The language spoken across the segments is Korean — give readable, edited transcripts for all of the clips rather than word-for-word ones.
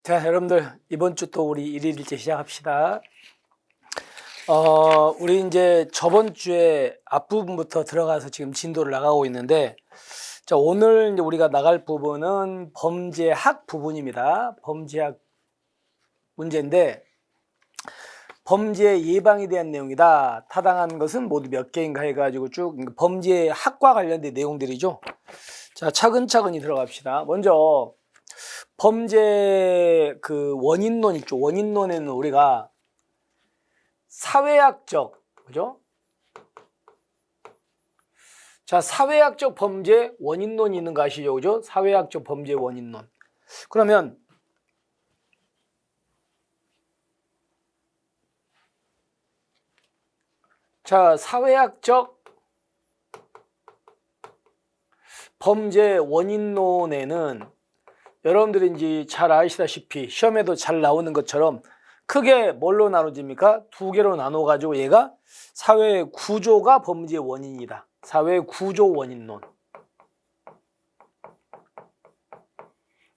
자, 여러분들 이번 주 또 우리 일일일제 시작합시다. 우리 이제 저번 주에 앞부분부터 들어가서 지금 진도를 나가고 있는데, 자, 오늘 이제 우리가 나갈 부분은 범죄학 부분입니다. 범죄학 문제인데, 범죄 예방에 대한 내용이다. 타당한 것은 모두 몇 개인가 해가지고 쭉 범죄학과 관련된 내용들이죠. 자, 차근차근히 들어갑시다. 먼저 범죄 그 원인론 있죠. 원인론에는 우리가 사회학적, 그죠? 자, 사회학적 범죄 원인론이 있는 거 아시죠? 그죠? 사회학적 범죄 원인론. 그러면 자, 사회학적 범죄 원인론에는 여러분들이 이제 잘 아시다시피 시험에도 잘 나오는 것처럼 크게 뭘로 나눠집니까? 두 개로 나눠가지고 얘가 사회 구조가 범죄 원인이다. 사회 구조 원인론.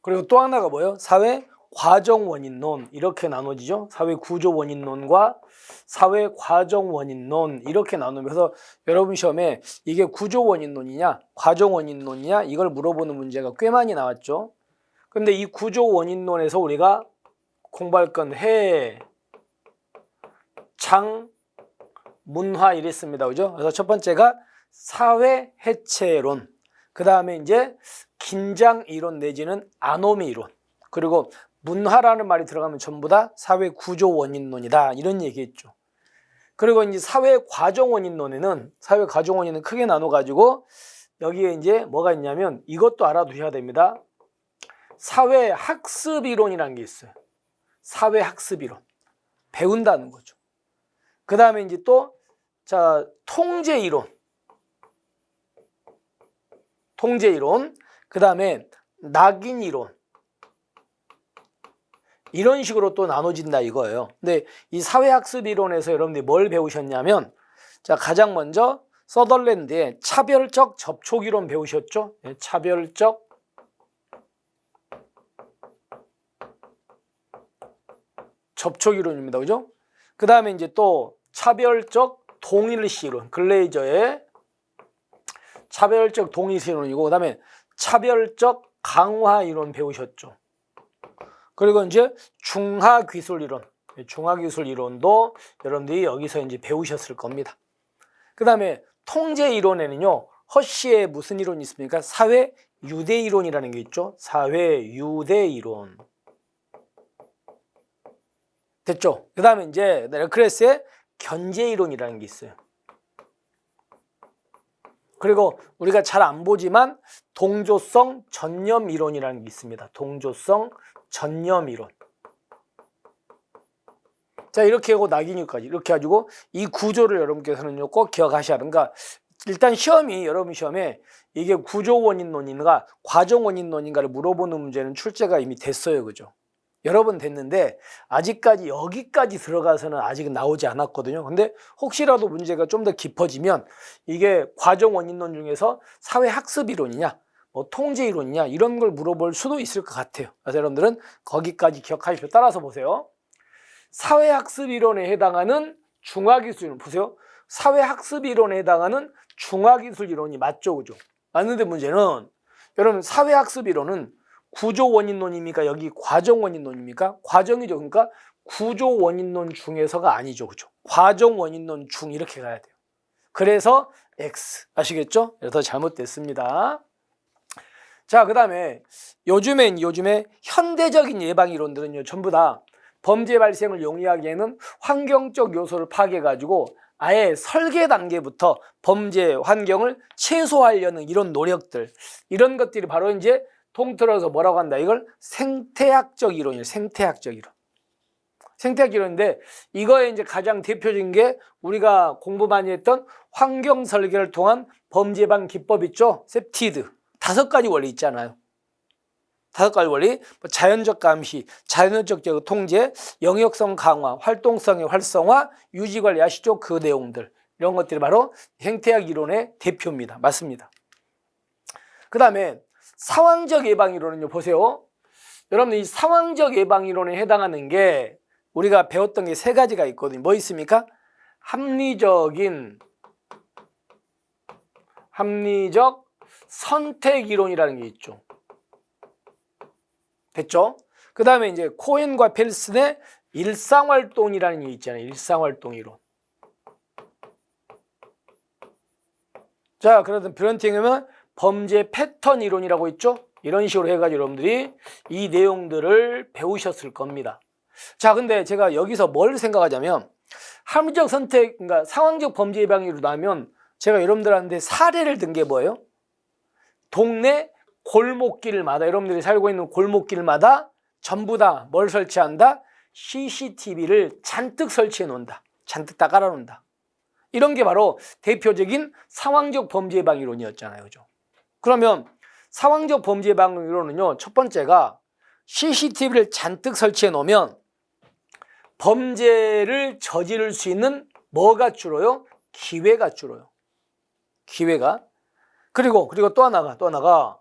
그리고 또 하나가 뭐예요? 사회 과정 원인론. 이렇게 나눠지죠. 사회 구조 원인론과 사회 과정 원인론 이렇게 나누면서 여러분 시험에 이게 구조 원인론이냐 과정 원인론이냐 이걸 물어보는 문제가 꽤 많이 나왔죠. 근데 이 구조 원인론에서 우리가 공부할 건 해, 장, 문화 이랬습니다. 그죠? 그래서 첫 번째가 사회 해체론, 그 다음에 이제 긴장 이론 내지는 아노미 이론, 그리고 문화라는 말이 들어가면 전부 다 사회 구조 원인론이다. 이런 얘기했죠. 그리고 이제 사회 과정 원인론에는 사회 과정 원인은 크게 나눠가지고 여기에 이제 뭐가 있냐면 이것도 알아두셔야 됩니다. 사회 학습 이론이라는 게 있어요. 사회 학습 이론. 배운다는 거죠. 그 다음에 이제 또, 자, 통제 이론. 통제 이론. 그 다음에 낙인 이론. 이런 식으로 또 나눠진다 이거예요. 근데 이 사회 학습 이론에서 여러분들이 뭘 배우셨냐면, 자, 가장 먼저 서덜랜드의 차별적 접촉 이론 배우셨죠? 네, 차별적 접촉 이론입니다. 그죠? 그 다음에 이제 또 차별적 동일시 이론, 글레이저의 차별적 동일시 이론이고, 그 다음에 차별적 강화 이론 배우셨죠. 그리고 이제 중하기술 이론, 중하기술 이론도 여러분들이 여기서 이제 배우셨을 겁니다. 그 다음에 통제 이론에는요, 허쉬의 무슨 이론이 있습니까? 사회 유대 이론이라는 게 있죠. 사회 유대 이론. 됐죠? 그 다음에 이제 레크레스의 견제 이론이라는 게 있어요. 그리고 우리가 잘 안 보지만 동조성 전념 이론이라는 게 있습니다. 동조성 전념 이론. 자, 이렇게 하고 낙인유까지 이렇게 가지고 이 구조를 여러분께서는 꼭 기억하셔야 하는. 그러니까 일단 시험이 여러분 시험에 이게 구조 원인론인가 과정 원인론인가를 물어보는 문제는 출제가 이미 됐어요. 그죠? 여러 번 됐는데 아직까지 여기까지 들어가서는 아직 나오지 않았거든요. 근데 혹시라도 문제가 좀 더 깊어지면 이게 과정 원인론 중에서 사회 학습 이론이냐 뭐 통제 이론이냐 이런 걸 물어볼 수도 있을 것 같아요. 그래서 여러분들은 거기까지 기억하십시오. 따라서 보세요. 사회 학습 이론에 해당하는 중화기술 이론 보세요. 사회 학습 이론에 해당하는 중화기술 이론이 맞죠, 그죠? 맞는데 문제는 여러분 사회 학습 이론은 구조 원인론입니까? 여기 과정 원인론입니까? 과정이죠. 그러니까 구조 원인론 중에서가 아니죠. 그죠? 과정 원인론 중 이렇게 가야 돼요. 그래서 X. 아시겠죠? 그래서 잘못됐습니다. 자, 그 다음에 요즘에 현대적인 예방 이론들은요, 전부 다 범죄 발생을 용이하기에는 환경적 요소를 파괴해가지고 아예 설계 단계부터 범죄 환경을 최소화하려는 이런 노력들, 이런 것들이 바로 이제 통틀어서 뭐라고 한다? 이걸 생태학적 이론이에요. 생태학적 이론. 생태학 이론인데 이거에 이제 가장 대표적인 게 우리가 공부 많이 했던 환경 설계를 통한 범죄 예방 기법 있죠? 셉티드. 5가지 원리 있잖아요. 5가지 원리. 자연적 감시, 자연적 통제, 영역성 강화, 활동성의 활성화, 유지 관리 아시죠? 그 내용들. 이런 것들이 바로 생태학 이론의 대표입니다. 맞습니다. 그 다음에 상황적 예방 이론은요, 보세요. 여러분들 이 상황적 예방 이론에 해당하는 게 우리가 배웠던 게 세 가지가 있거든요. 뭐 있습니까? 합리적 선택 이론이라는 게 있죠. 됐죠? 그 다음에 이제 코엔과 펠슨의 일상활동이라는 게 있잖아요. 일상활동 이론. 자, 그래서 브런팅하면 범죄 패턴 이론이라고 있죠? 이런 식으로 해가지고 여러분들이 이 내용들을 배우셨을 겁니다. 자, 근데 제가 여기서 뭘 생각하자면 합리적 선택, 그러니까 상황적 범죄 예방으로 나면 제가 여러분들한테 사례를 든 게 뭐예요? 동네 골목길마다, 여러분들이 살고 있는 골목길마다 전부 다 뭘 설치한다? CCTV를 잔뜩 설치해 놓는다. 잔뜩 다 깔아 놓는다. 이런 게 바로 대표적인 상황적 범죄 예방 이론이었잖아요. 그죠? 그러면 상황적 범죄 예방 이론은요, 첫 번째가 CCTV를 잔뜩 설치해 놓으면 범죄를 저지를 수 있는 뭐가 줄어요? 기회가 줄어요. 기회가. 그리고 또 하나가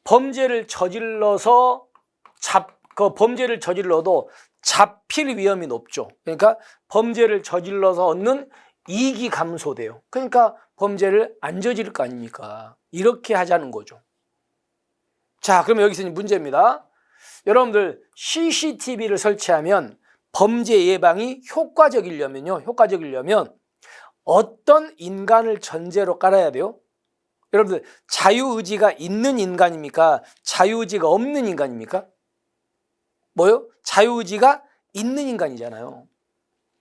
범죄를 저질러서 범죄를 저질러도 잡힐 위험이 높죠. 그러니까 범죄를 저질러서 얻는 이익이 감소돼요. 그러니까 범죄를 안 저지를 거 아닙니까? 이렇게 하자는 거죠. 자, 그럼 여기서 문제입니다. 여러분들 CCTV를 설치하면 범죄 예방이 효과적이려면 어떤 인간을 전제로 깔아야 돼요? 여러분들 자유의지가 있는 인간입니까? 자유의지가 없는 인간입니까? 뭐요? 자유의지가 있는 인간이잖아요.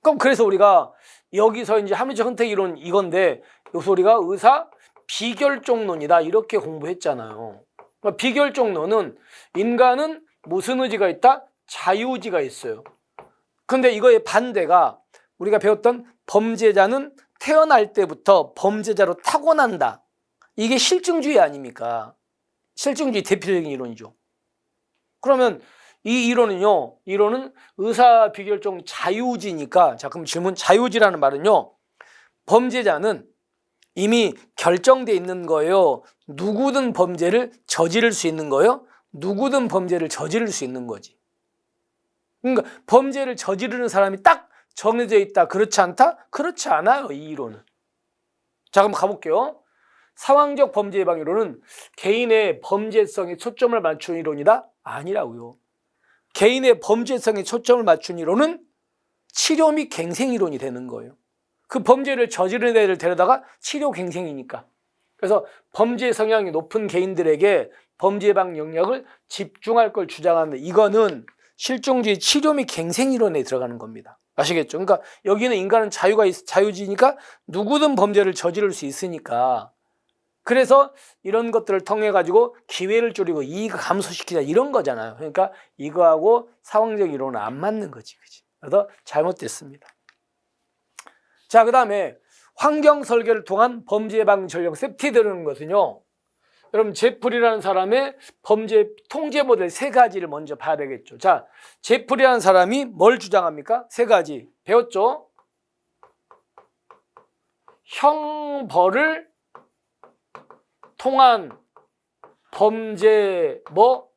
그럼 그래서 우리가 여기서 이제 합리적 선택 이론 이건데 여기서 우리가 의사 비결종론이다 이렇게 공부했잖아요. 그러니까 비결종론은 인간은 무슨 의지가 있다? 자유의지가 있어요. 근데 이거의 반대가 우리가 배웠던 범죄자는 태어날 때부터 범죄자로 타고난다. 이게 실증주의 아닙니까? 실증주의 대표적인 이론이죠. 그러면 이 이론은 의사 비결종 자유의지니까, 자, 그럼 질문, 자유의지라는 말은요, 범죄자는 이미 결정돼 있는 거예요. 누구든 범죄를 저지를 수 있는 거예요. 누구든 범죄를 저지를 수 있는 거지. 그러니까 범죄를 저지르는 사람이 딱 정해져 있다. 그렇지 않다? 그렇지 않아요. 이 이론은. 자, 그럼 가볼게요. 상황적 범죄 예방 이론은 개인의 범죄성에 초점을 맞춘 이론이다? 아니라고요. 개인의 범죄성에 초점을 맞춘 이론은 치료 및 갱생 이론이 되는 거예요. 그 범죄를 저지르는 애를 데려다가 치료 갱생이니까. 그래서 범죄 성향이 높은 개인들에게 범죄 예방 영역을 집중할 걸 주장하는데, 이거는 실종주의 치료 및 갱생 이론에 들어가는 겁니다. 아시겠죠? 그러니까 여기는 인간은 자유지니까 누구든 범죄를 저지를 수 있으니까, 그래서 이런 것들을 통해 가지고 기회를 줄이고 이익을 감소시키자 이런 거잖아요. 그러니까 이거하고 상황적 이론은 안 맞는 거지, 그치? 그래서 잘못됐습니다. 자, 그 다음에 환경 설계를 통한 범죄 예방 전략 세프티라는 것은요, 여러분 제프리라는 사람의 범죄 통제 모델 세 가지를 먼저 봐야 되겠죠. 자, 제프리라는 사람이 뭘 주장합니까? 세 가지 배웠죠? 형벌을 통한 범죄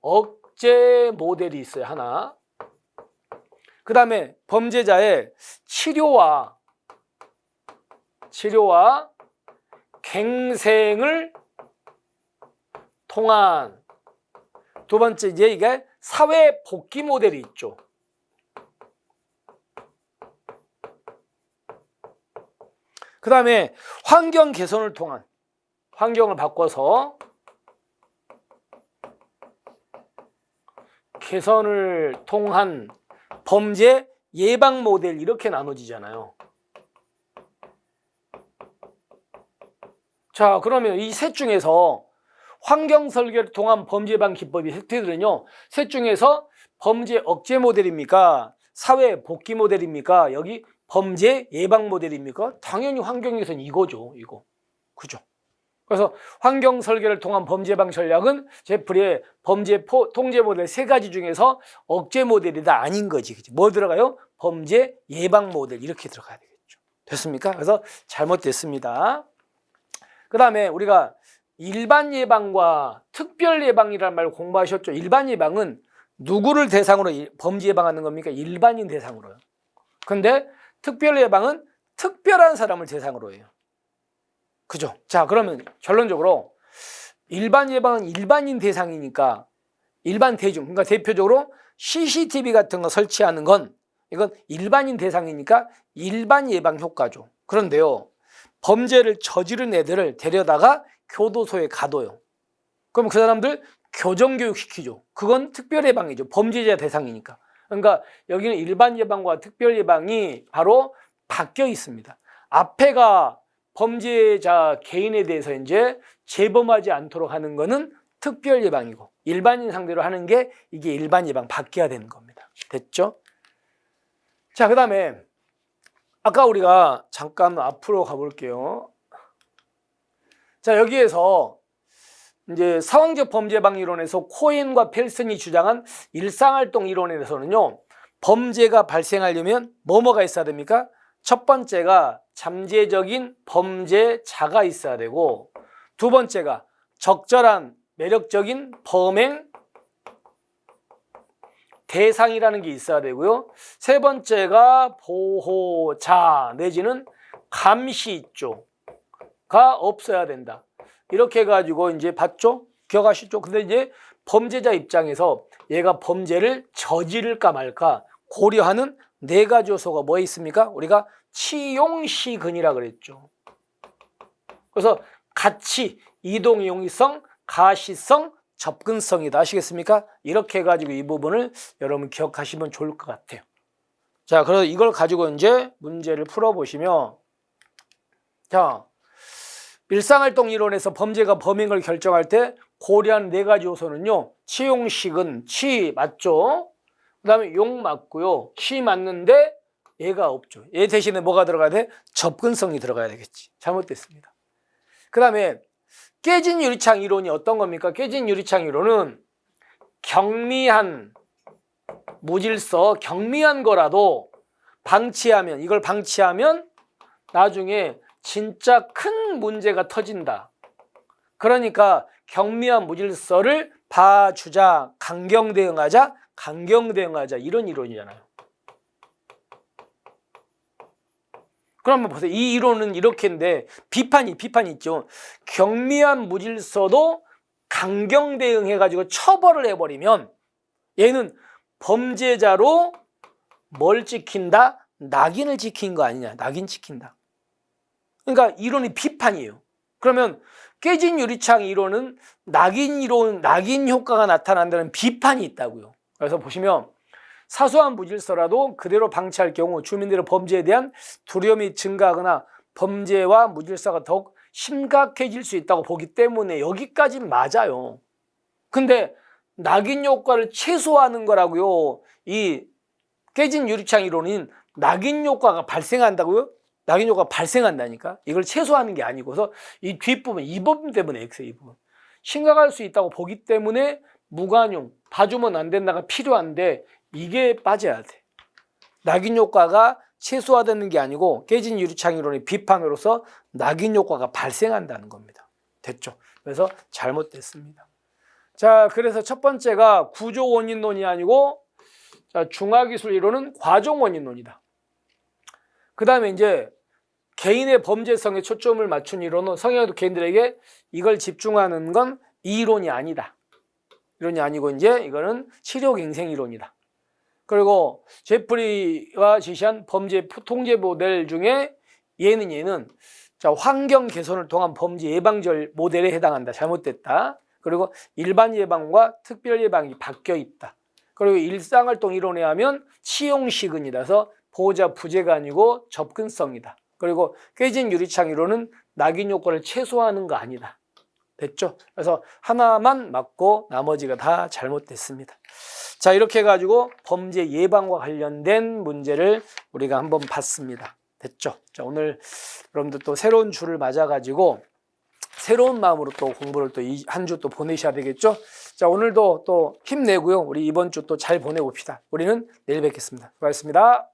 억제 모델이 있어요. 하나. 그 다음에 범죄자의 치료와 갱생을 통한 두 번째, 이제 이게 사회 복귀 모델이 있죠. 그 다음에 환경 개선을 통한, 환경을 바꿔서 개선을 통한 범죄 예방 모델, 이렇게 나눠지잖아요. 자, 그러면 이 셋 중에서 환경 설계를 통한 범죄 예방 기법이 세트들은요, 셋 중에서 범죄 억제 모델입니까? 사회 복귀 모델입니까? 여기 범죄 예방 모델입니까? 당연히 환경에서는 이거죠, 이거. 그죠? 그래서 환경 설계를 통한 범죄 예방 전략은 제프리의 범죄 통제 모델 세 가지 중에서 억제 모델이다, 아닌 거지. 그치? 뭐 들어가요? 범죄 예방 모델, 이렇게 들어가야 되겠죠. 됐습니까? 그래서 잘못됐습니다. 그 다음에 우리가 일반 예방과 특별 예방이라는 말을 공부하셨죠. 일반 예방은 누구를 대상으로 범죄 예방하는 겁니까? 일반인 대상으로요. 근데 특별 예방은 특별한 사람을 대상으로 해요. 그죠? 자, 그러면 결론적으로 일반 예방은 일반인 대상이니까 일반 대중, 그러니까 대표적으로 CCTV 같은 거 설치하는 건 이건 일반인 대상이니까 일반 예방 효과죠. 그런데요, 범죄를 저지른 애들을 데려다가 교도소에 가둬요. 그럼 그 사람들 교정교육 시키죠. 그건 특별 예방이죠. 범죄자 대상이니까. 그러니까 여기는 일반 예방과 특별 예방이 바로 바뀌어 있습니다. 앞에가 범죄자 개인에 대해서 이제 재범하지 않도록 하는 거는 특별 예방이고, 일반인 상대로 하는 게 이게 일반 예방 바뀌어야 되는 겁니다. 됐죠? 자, 그 다음에 아까 우리가 잠깐 앞으로 가볼게요. 자, 여기에서 이제 상황적 범죄 예방 이론에서 코엔과 펠슨이 주장한 일상활동 이론에서는요, 범죄가 발생하려면 뭐가 있어야 됩니까? 첫 번째가 잠재적인 범죄자가 있어야 되고, 두 번째가 적절한 매력적인 범행 대상이라는 게 있어야 되고요. 세 번째가 보호자 내지는 감시조가 없어야 된다. 이렇게 해가지고 이제 봤죠? 기억하시죠? 근데 이제 범죄자 입장에서 얘가 범죄를 저지를까 말까 고려하는 네 가지 요소가 뭐 있습니까? 우리가 치용시근이라 그랬죠. 그래서 가치, 이동 용이성, 가시성, 접근성이다. 아시겠습니까? 이렇게 해가지고 이 부분을 여러분 기억하시면 좋을 것 같아요. 자, 그래서 이걸 가지고 이제 문제를 풀어보시면, 자, 일상활동 이론에서 범죄가 범행을 결정할 때 고려한 네 가지 요소는요, 치용식은 치 맞죠? 그 다음에 용 맞고요, 시 맞는데 얘가 없죠. 얘 대신에 뭐가 들어가야 돼? 접근성이 들어가야 되겠지. 잘못됐습니다. 그 다음에 깨진 유리창 이론이 어떤 겁니까? 깨진 유리창 이론은 경미한 무질서, 경미한 거라도 방치하면, 이걸 방치하면 나중에 진짜 큰 문제가 터진다. 그러니까 경미한 무질서를 봐주자, 강경 대응하자, 이런 이론이잖아요. 그러면 보세요. 이 이론은 이렇게인데 비판이 있죠. 경미한 무질서도 강경 대응해가지고 처벌을 해버리면 얘는 범죄자로 뭘 지킨다? 낙인을 지킨 거 아니냐. 낙인 지킨다. 그러니까 이론이 비판이에요. 그러면 깨진 유리창 이론은 낙인 효과가 나타난다는 비판이 있다고요. 그래서 보시면 사소한 무질서라도 그대로 방치할 경우 주민들의 범죄에 대한 두려움이 증가하거나 범죄와 무질서가 더욱 심각해질 수 있다고 보기 때문에 여기까지는 맞아요. 근데 낙인 효과를 최소화하는 거라고요. 이 깨진 유리창 이론은 낙인 효과가 발생한다고요? 낙인 효과가 발생한다니까? 이걸 최소화하는 게 아니고서 이 뒷부분, 이 부분 때문에 X 이 부분. 심각할 수 있다고 보기 때문에 무관용, 봐주면 안 된다가 필요한데 이게 빠져야 돼. 낙인 효과가 최소화되는 게 아니고 깨진 유리창 이론의 비판으로서 낙인 효과가 발생한다는 겁니다. 됐죠? 그래서 잘못됐습니다. 자, 그래서 첫 번째가 구조 원인론이 아니고, 자, 중화기술 이론은 과정 원인론이다. 그 다음에 이제 개인의 범죄성에 초점을 맞춘 이론은 성향도 개인들에게 이걸 집중하는 건 이 이론이 아니다. 이론이 아니고 이제 이거는 치료갱생 이론이다. 그리고 제프리가 제시한 범죄 통제 모델 중에 얘는 자, 환경 개선을 통한 범죄 예방절 모델에 해당한다. 잘못됐다. 그리고 일반 예방과 특별 예방이 바뀌어 있다. 그리고 일상활동 이론에 하면 치용시근이다. 그래서 보호자 부재가 아니고 접근성이다. 그리고 깨진 유리창 이론은 낙인 효과를 최소화하는 거 아니다. 됐죠? 그래서 하나만 맞고 나머지가 다 잘못됐습니다. 자, 이렇게 해가지고 범죄 예방과 관련된 문제를 우리가 한번 봤습니다. 됐죠? 자, 오늘 여러분들 또 새로운 주를 맞아가지고 새로운 마음으로 또 공부를 또 한 주 또 보내셔야 되겠죠? 자, 오늘도 또 힘내고요. 우리 이번 주 또 잘 보내봅시다. 우리는 내일 뵙겠습니다. 수고하셨습니다.